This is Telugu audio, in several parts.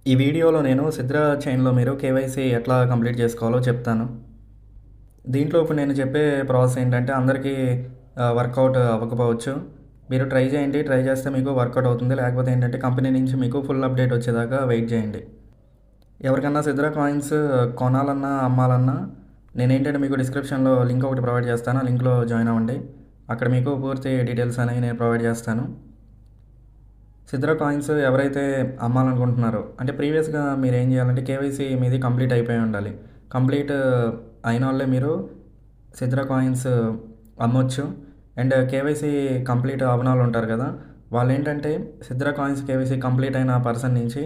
ఈ వీడియోలో నేను సిద్రా చైన్‌లో మీరు కేవైసీ ఎట్లా కంప్లీట్ చేసుకోవాలో చెప్తాను. దీంట్లో ఇప్పుడు నేను చెప్పే ప్రాసెస్ ఏంటంటే అందరికీ వర్కౌట్ అవ్వకపోవచ్చు. మీరు ట్రై చేయండి. ట్రై చేస్తే మీకు వర్కౌట్ అవుతుంది. లేకపోతే ఏంటంటే కంపెనీ నుంచి మీకు ఫుల్ అప్డేట్ వచ్చేదాకా వెయిట్ చేయండి. ఎవరికన్నా సిద్రా కాయిన్స్ కొనాలన్నా, అమ్మాలన్నా నేనేంటంటే మీకు డిస్క్రిప్షన్‌లో లింక్ ఒకటి ప్రొవైడ్ చేస్తాను. ఆ లింక్‌లో జాయిన్ అవ్వండి. అక్కడ మీకు పూర్తి డీటెయిల్స్ అనేవి నేను ప్రొవైడ్ చేస్తాను. సిద్రా కాయిన్స్ ఎవరైతే అమ్మాలనుకుంటున్నారో అంటే ప్రీవియస్‌గా మీరేం చేయాలంటే కేవైసీ మీది కంప్లీట్ అయిపోయి ఉండాలి. కంప్లీట్ అయినోళ్ళే మీరు సిద్రా కాయిన్స్ అమ్మొచ్చు. అండ్ కేవైసీ కంప్లీట్ అవ్వనోళ్ళు ఉంటారు కదా! వాళ్ళేంటంటే సిద్రా కాయిన్స్ కేవైసీ కంప్లీట్ అయిన పర్సన్ నుంచి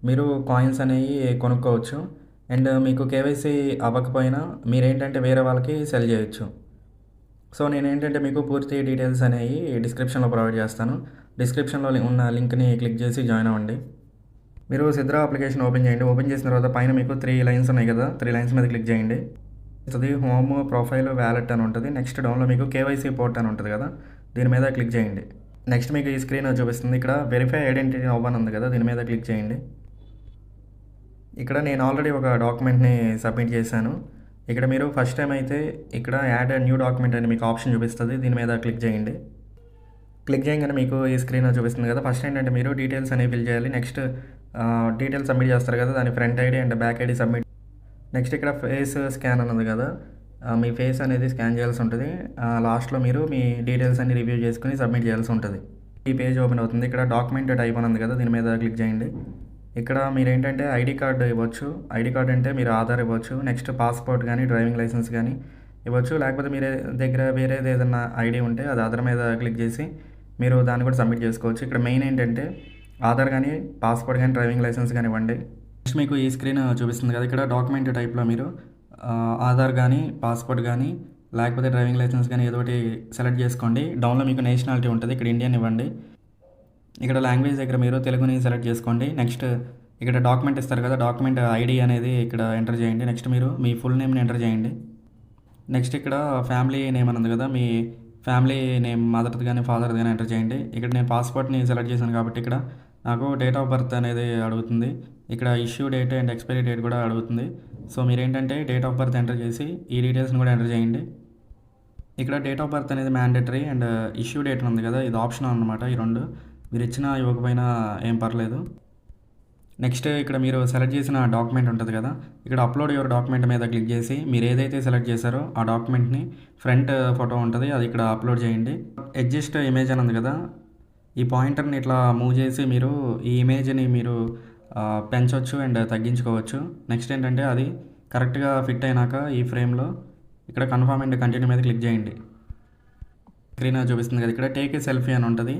మీరు కాయిన్స్ అనేయి కొనుక్కోవచ్చు. అండ్ మీకు కేవైసీ అవ్వకపోయినా మీరేంటంటే వేరే వాళ్ళకి సెల్ చేయొచ్చు. సో నేనేంటంటే మీకు పూర్తి డీటెయిల్స్ అనేవి డిస్క్రిప్షన్లో ప్రొవైడ్ చేస్తాను. డిస్క్రిప్షన్లో ఉన్న లింక్ని క్లిక్ చేసి జాయిన్ అవ్వండి. మీరు సిద్రా అప్లికేషన్ ఓపెన్ చేయండి. ఓపెన్ చేసిన తర్వాత పైన మీకు 3 లైన్స్ ఉన్నాయి కదా! 3 లైన్స్ మీద క్లిక్ చేయండి. వస్తది హోమ్, ప్రొఫైల్, వాలెట్ అని ఉంటుంది. నెక్స్ట్ డౌన్‌లో మీకు కేవైసీ పోర్ట్ అని ఉంటుంది కదా! దీని మీద క్లిక్ చేయండి. నెక్స్ట్ మీకు ఈ స్క్రీన్ చూపిస్తుంది. ఇక్కడ వెరిఫై ఐడెంటిటీ నౌ అని ఉంది కదా! దీని మీద క్లిక్ చేయండి. ఇక్కడ నేను ఆల్రెడీ ఒక డాక్యుమెంట్‌ని సబ్మిట్ చేశాను. ఇక్కడ మీరు ఫస్ట్ టైం అయితే ఇక్కడ యాడ్ న్యూ డాక్యుమెంట్ అని మీకు ఆప్షన్ చూపిస్తుంది. దీని మీద క్లిక్ చేయండి. క్లిక్ చేయగానే మీకు ఈ స్క్రీన్ చూపిస్తుంది కదా! ఫస్ట్ ఏంటంటే మీరు డీటెయిల్స్ అనేవి ఫిల్ చేయాలి. నెక్స్ట్ డీటెయిల్స్ సబ్మిట్ చేస్తారు కదా! దాని front ID and back ID submit. Next ఇక్కడ ఫేస్ స్కాన్ అని ఉంది కదా! మీ ఫేస్ అనేది స్కాన్ చేయాల్సి ఉంటుంది. లాస్ట్‌లో మీరు మీ డీటెయిల్స్ అన్ని రివ్యూ చేసుకొని సబ్మిట్ చేయాల్సి ఉంటుంది. ఈ పేజ్ ఓపెన్ అవుతుంది. ఇక్కడ డాక్యుమెంట్ టైప్ అని ఉంది కదా! దీని మీద క్లిక్ చేయండి. ఇక్కడ మీరేంటంటే ఐడీ కార్డ్ ఇవ్వచ్చు. ఐడీ కార్డ్ అంటే మీరు ఆధార్ ఇవ్వచ్చు. నెక్స్ట్ పాస్‌పోర్ట్ గానీ, డ్రైవింగ్ లైసెన్స్ గానీ ఇవ్వచ్చు. లేకపోతే మీరే దగ్గర వేరేది ఏదన్నా ఐడీ ఉంటే అది ఆధార్ మీద క్లిక్ చేసి మీరు దాన్ని కూడా సబ్మిట్ చేసుకోవచ్చు. ఇక్కడ మెయిన్ ఏంటంటే ఆధార్ గానీ, పాస్‌పోర్ట్ గానీ, డ్రైవింగ్ లైసెన్స్ గానీ ఇవ్వండి. నెక్స్ట్ మీకు ఈ స్క్రీన్ చూపిస్తుంది కదా! ఇక్కడ డాక్యుమెంట్ టైప్‌లో మీరు ఆధార్ గానీ, పాస్‌పోర్ట్ గానీ, లేకపోతే డ్రైవింగ్ లైసెన్స్ గానీ ఏదో ఒకటి సెలెక్ట్ చేసుకోండి. డౌన్‌లో మీకు నేషనాలిటీ ఉంటుంది. ఇక్కడ ఇండియన్ ఇవ్వండి. ఇక్కడ లాంగ్వేజ్ దగ్గర మీరు తెలుగుని సెలెక్ట్ చేసుకోండి. నెక్స్ట్ ఇక్కడ డాక్యుమెంట్ ఇస్తారు కదా! డాక్యుమెంట్ ఐడీ అనేది ఇక్కడ ఎంటర్ చేయండి. నెక్స్ట్ మీరు మీ ఫుల్ నేమ్‌ని ఎంటర్ చేయండి. నెక్స్ట్ ఇక్కడ ఫ్యామిలీ నేమ్ అని ఉంది కదా! మీ ఫ్యామిలీ నేమ్ మదర్‌ది గానీ, ఫాదర్‌ది గానీ ఎంటర్ చేయండి. ఇక్కడ నేను పాస్‌పోర్ట్‌ని సెలెక్ట్ చేశాను కాబట్టి ఇక్కడ నాకు డేట్ ఆఫ్ బర్త్ అనేది అడుగుతుంది. ఇక్కడ issue date and expiry date కూడా అడుగుతుంది. సో మీరేంటంటే డేట్ ఆఫ్ బర్త్ ఎంటర్ చేసి ఈ డీటెయిల్స్‌ని కూడా ఎంటర్ చేయండి. ఇక్కడ డేట్ ఆఫ్ బర్త్ అనేది మ్యాండేటరీ అండ్ ఇష్యూ డేట్ ఉంది కదా! ఇది ఆప్షనల్ అనమాట. ఈ 2 మీరు ఇచ్చినా ఇవ్వకపోయినా ఏం పర్లేదు. నెక్స్ట్ ఇక్కడ మీరు సెలెక్ట్ చేసిన డాక్యుమెంట్ ఉంటుంది కదా! ఇక్కడ అప్లోడ్ యువర్ డాక్యుమెంట్ మీద క్లిక్ చేసి మీరు ఏదైతే సెలెక్ట్ చేశారో ఆ డాక్యుమెంట్‌ని ఫ్రంట్ ఫోటో ఉంటుంది. అది ఇక్కడ అప్లోడ్ చేయండి. అడ్జస్ట్ ఇమేజ్ అని ఉంది కదా! ఈ పాయింటర్‌ని ఇట్లా మూవ్ చేసి మీరు ఈ ఇమేజ్‌ని మీరు పెంచొచ్చు అండ్ తగ్గించుకోవచ్చు. నెక్స్ట్ ఏంటంటే అది కరెక్ట్‌గా ఫిట్ అయినాక ఈ ఫ్రేమ్‌లో ఇక్కడ కన్ఫర్మ్ అండ్ కంటిన్యూ మీద క్లిక్ చేయండి. స్క్రీన్ చూపిస్తుంది కదా! ఇక్కడ టేక్ ఏ సెల్ఫీ అని ఉంటది.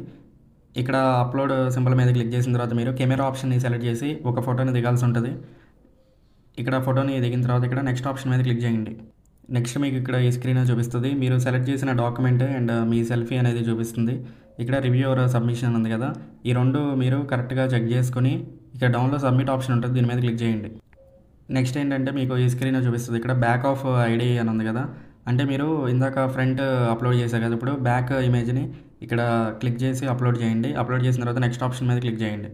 ఇక్కడ అప్లోడ్ సింబల్ మీద క్లిక్ చేసిన తర్వాత మీరు కెమెరా ఆప్షన్‌ని సెలెక్ట్ చేసి ఒక ఫోటోని దిగాల్సి ఉంటుంది. ఇక్కడ ఫోటోని దిగిన తర్వాత ఇక్కడ నెక్స్ట్ ఆప్షన్ మీద క్లిక్ చేయండి. నెక్స్ట్ మీకు ఇక్కడ ఈ స్క్రీన్ చూపిస్తుంది. మీరు సెలెక్ట్ చేసిన డాక్యుమెంట్ అండ్ మీ సెల్ఫీ అనేది చూపిస్తుంది. ఇక్కడ రివ్యూ యువర్ సబ్మిషన్ ఉంది కదా! ఈ 2 మీరు కరెక్ట్‌గా చెక్ చేసుకొని ఇక్కడ డౌన్‌లో సబ్మిట్ ఆప్షన్ ఉంటుంది. దీని మీద క్లిక్ చేయండి. నెక్స్ట్ ఏంటంటే మీకు ఈ స్క్రీన్ చూపిస్తుంది. ఇక్కడ బ్యాక్ ఆఫ్ ఐడీ అని ఉంది కదా! అంటే మీరు ఇందాక ఫ్రంట్ అప్లోడ్ చేశారు కదా! ఇప్పుడు బ్యాక్ ఇమేజ్‌ని ఇక్కడ క్లిక్ చేసి అప్లోడ్ చేయండి. అప్లోడ్ చేసిన తర్వాత నెక్స్ట్ ఆప్షన్ మీద క్లిక్ చేయండి.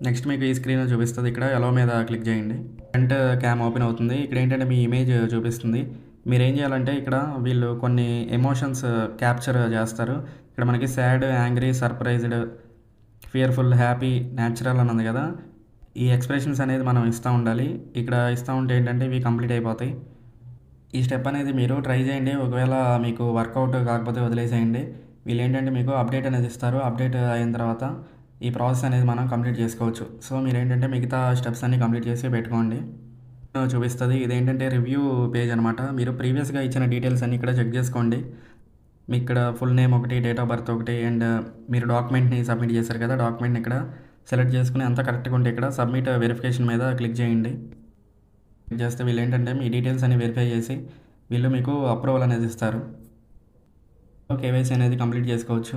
నెక్స్ట్ మీకు ఈ స్క్రీన్ చూపిస్తుంది. ఇక్కడ ఎలో మీద క్లిక్ చేయండి. ఫ్రంట్ క్యామ్ ఓపెన్ అవుతుంది. ఇక్కడ ఏంటంటే మీ ఇమేజ్ చూపిస్తుంది. మీరేం చేయాలంటే ఇక్కడ వీళ్ళు కొన్ని ఎమోషన్స్ క్యాప్చర్ చేస్తారు. ఇక్కడ మనకి sad, angry, surprised, fearful, happy, natural అని ఉంది కదా! ఈ ఎక్స్‌ప్రెషన్స్ అనేది మనం ఇస్తా ఉండాలి. ఇక్కడ ఇస్తా ఉంటే ఏంటంటే ఇవి కంప్లీట్ అయిపోతాయి. ఈ స్టెప్ అనేది మీరు ట్రై చేయండి. ఒకవేళ మీకు వర్కౌట్ కాకపోతే వదిలేసేయండి. వీళ్ళేంటంటే మీకు అప్డేట్ అనేది ఇస్తారు. అప్డేట్ అయిన తర్వాత ఈ ప్రాసెస్ అనేది మనం కంప్లీట్ చేసుకోవచ్చు. సో మీరేంటంటే మిగతా స్టెప్స్ అన్నీ కంప్లీట్ చేసి పెట్టుకోండి. చూపిస్తది. ఇదేంటంటే రివ్యూ పేజ్ అనమాట. మీరు ప్రీవియస్‌గా ఇచ్చిన డీటెయిల్స్ అన్నీ ఇక్కడ చెక్ చేసుకోండి. మీకు ఇక్కడ ఫుల్ నేమ్ ఒకటి, డేట్ ఆఫ్ బర్త్ ఒకటి అండ్ మీరు డాక్యుమెంట్‌ని సబ్మిట్ చేశారు కదా! డాక్యుమెంట్‌ని ఇక్కడ సెలెక్ట్ చేసుకొని అంతా కరెక్ట్‌గా ఉంటే ఇక్కడ సబ్మిట్ వెరిఫికేషన్ మీద క్లిక్ చేయండి. క్లిక్ చేస్తే వీళ్ళేంటంటే మీ డీటెయిల్స్ అన్ని వెరిఫై చేసి వీళ్ళు మీకు అప్రూవల్ అనేది ఇస్తారు. కేవైసీ అనేది కంప్లీట్ చేసుకోవచ్చు.